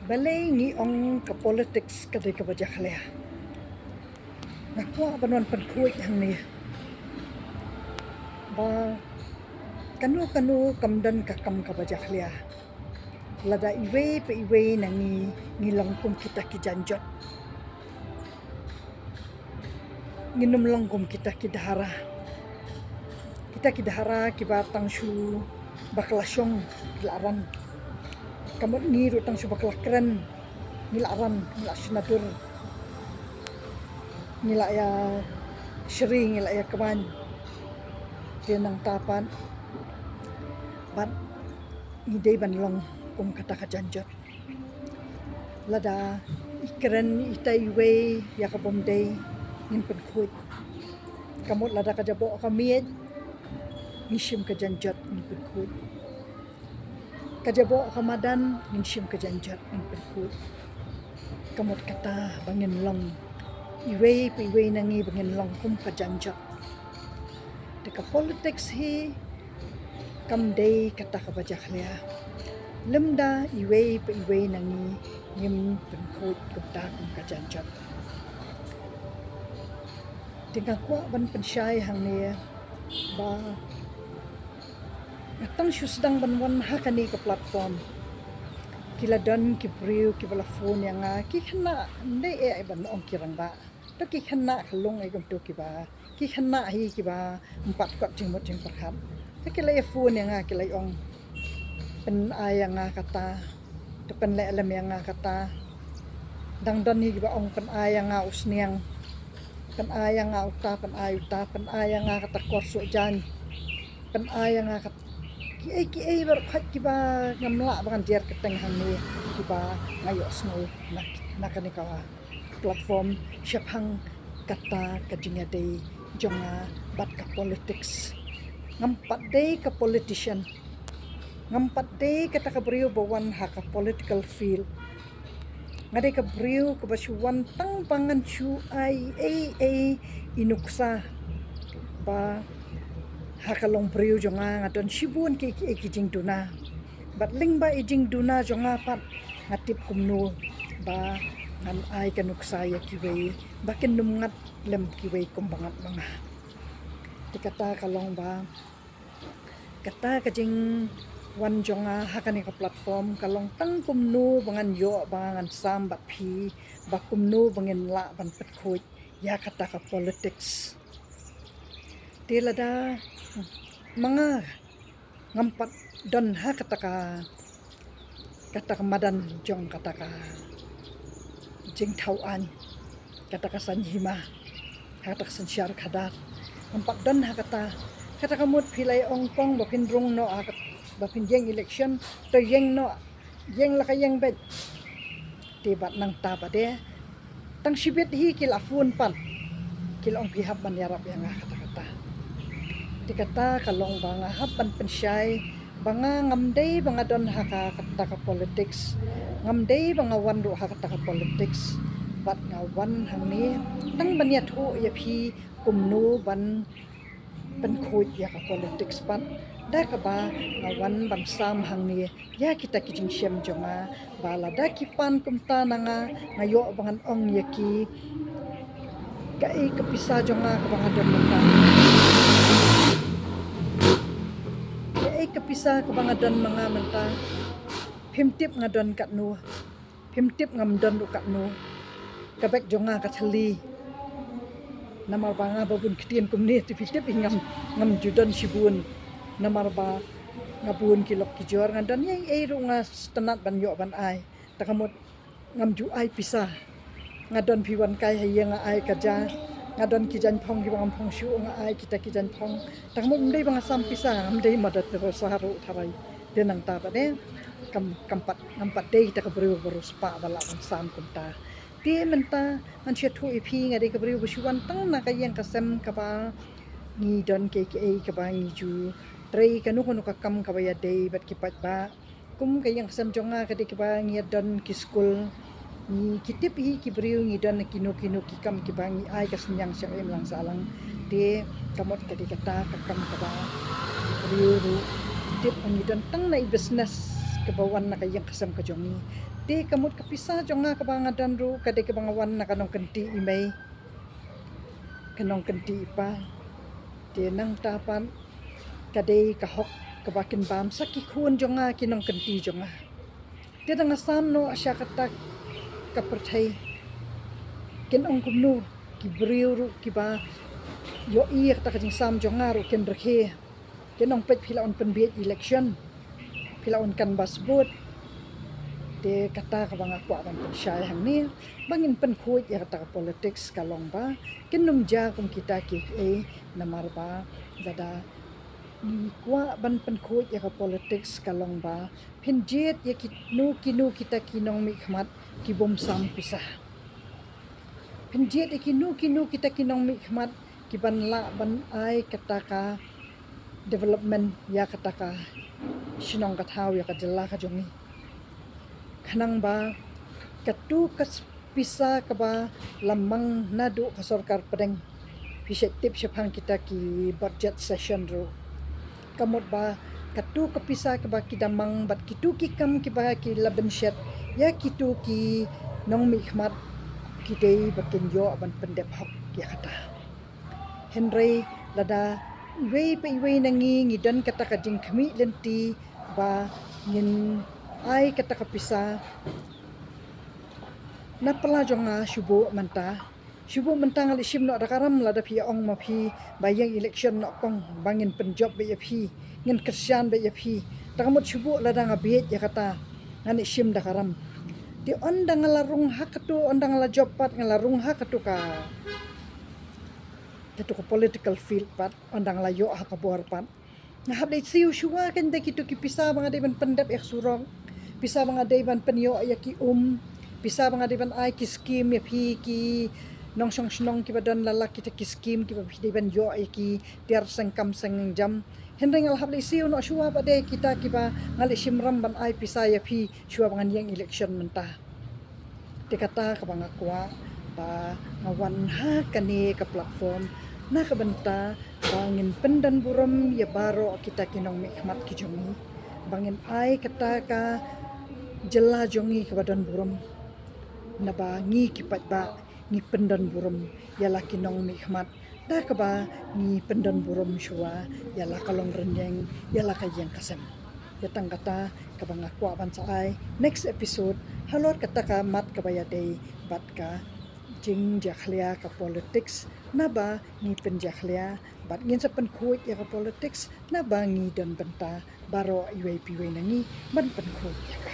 Balay ngi ong ka politics kaday ka bajak halaya. Nakuha banuan pagkuit hang niya. Ba kanu kamdan kakam ka bajak halaya. Lada iwe pa iwe na ngilang kum kita kijanjot. Nginom lang kum kita kidahara. Kita kidahara kibatang syu baklasyong kilaran. Kamot ngiru tang su baklakran nilaran nila sinadur nila ya syri nila ya kaman dia nang tapan bat ngidey banlong kum kata kajanjot lada ikren itay way ya kabomday ngin pagkuit kamot lada kajabo kamied ngishim kajanjot ngin pagkuit kajabo kamadan ngishim kajanjot ngin pagkuit kamot kata bangin long iway pa iway nangi bangin long kum kajanjot deka politics hi kamday kata kabajak liya lemda iway pa iway nangi ngim pagkuit kumta kum kajanjot tinggal kwa ban pensyai hang niya ba atang syusdang banwan hakani ka platform kila don kibriu kibala phone yang kikana ndai e ban ong kirang ba to kikana khalong ai gam to kiba kikana hi kiba empat kot jing mot jing perkhat ta kila e phone yang kila ong pen ayang kata to pen le alam yang kata dang don hi kiba ong pen ayang usniang pen ayang uta pen ayuta pen ayang kata korso jan pen ayang kata ki bar khat kiba ngamla bangan jer keteng hang ni kiba ngayo snol na kanika platform syapang kata kajinga day jonga bat ka politics ngampat day ka politician ngampat day kata ka brio bawan ha ka political field ngade ka brio ka basuwan tang pangan chu ai inuksa ba hakalong brio jonga ngadon sibun ki jing duna bat ling ba ijing duna jonga pat ngatip kumno ba ngan ai kanuk saya kiwei bakin numngat lem kiwei kumbangat mga dikata kalong ba kata kajing wan jonga hakani ka platform kalong tang kumno bangan yo bangan sam bat phi ba kumno bangin la ban petkhoi ya kata ka politics tilada mga ngampat don ha kata ka madan jong kata ka jing tauan kata ka sanhima kata ka sansyar kadar ngampat don ha kata ka mut pilay ongkong bapin rung no bapin jeng election to yeng no yeng la ka yeng bet tibat nang tapa de tang sibit hi kilafun pan kilong pihap man yarap yang kata dikata kalong banga hapan pensyai banga ngamday banga don haka kata ka politics ngamday banga wandu haka kata ka politics bat ngawan hang ni tang banyat ho ya phi kumno ban penkhoi ya ka politics pan da ka ba ngawan ban sam hang ni ya kita kijing syam jonga bala da kipan kumta nanga ngayo bangan ong yaki kai kapisa jonga ka banga don mata kapisa ka mga don mga manta himtip nga don katno himtip ngam don katno kabek jonga kathali namar banga babun kitien kumni tipitip ngam judon sibun namar ba ngabun kilok kijor nga don yai ero nga stanat ban yo ban ai takamot ngam ju ai pisa nga don piwan kai hayang ai kaja ngadon kijan phong gi bang phong shu nga ai kita kijan phong tang mo ndai bang sampisa ndai madat ro saharu tharai denang ta pa de kampat dei ta kabru barus pa bala bang sam kunta ti menta man che thu ipi nga de kabru busuan tang na kayang kasem ka ba ni don ke ka ba ni ju trei kanu ka kam ka ba ya dei bat kipat ba kum kayang kasem jonga ka de ka ba ngi don ki school ni kitip hi kibriu ngi don kino kikam kibangi ai kasnyang siya em lang salang de kamot kadi kata kakam kaba kibriu dip ang idan tang na business kabawan na kayang kasam ka jongi di kamot kapisa jonga kabangadan ru kade kabangawan na kanong kanti imay kanong kanti pa di nang tapan kade kahok kabakin bam sakikun jonga kinong kanti jonga di nga samno asya katak kapertai kinong kumnu kibriu kiba yo iya kata kajing sam jonga ru ken rekhe kinong pet pilaon penbiet election pilaon kan basbut de kata ka bang ako aban pensyai hang ni bangin penkuit ya kata politics kalong ba kinum ja kum kita ki namar ba dada ni kwa ban penkuit ya ka politics kalong ba pinjet ya kinu kita kinong mi khmat ki bom sam pisah pinjet ya kinu kita kinong mi khmat ki ban la ban ai kata ka development ya kata ka sinong kathaw ya kadala ka jongi kanang ba katu kas pisa ka ba lamang nadu ka sarkar pedeng pisetip syapang kita ki budget session ro kamot ba katu ka pisa ka ba kidamang bat kitu ki kam ki ba ki laben shet ya kitu ki nong mi khmat ki dei bakin yo aban pendep hok ya kata Henry lada iway nangi ngidan kata kajing kami lenti ba ngin ay kata kapisa na pala jonga syubu manta ngali sim no dakaram lada pi ong ma phi bayang election no kong bangin penjob be phi ngin kersian be phi takamot syubu lada ngabet ya kata ngani sim dakaram di ondang larung hakatu ondang la job pat ngalarung hakatu ka itu ko political field pat ondang layo ha kabor pat nga hablay siu shuwa kan de kitu ki pisa mga deban pendap ek surong pisa mga deban penyo ay ki pisa mga deban ay ki scheme ya phi ki nong song snong ki badon lalaki ta ki scheme ki ba deban yo ay ki tiar sang kam sang jam hendeng al hablay siu no shuwa ba de kita ki ba ngali simram ban ay pisa ya phi shuwa mga yang election menta tikata ka mga kwa ba ngawan ha kani ka platform na kabanta bangin pendan buram ya baro kita kinong mikmat ki jongi bangin ay kata ka jela jongi ka badan buram na ba ngi kipat ba ngi pendan buram ya la kinong mikmat da ka ba ngi pendan buram syua ya la kalong rendeng ya la kayang kasem ya tang kata ka bang akwa ban sa ay next episode halor kata ka mat ka bayade bat ka jing jakhlia ka politics na ba ni penjakhlia bat ngin sa penkuit ya ka politics na ba ngi dan benta baro iway piway nangi ban penkuit ya ka.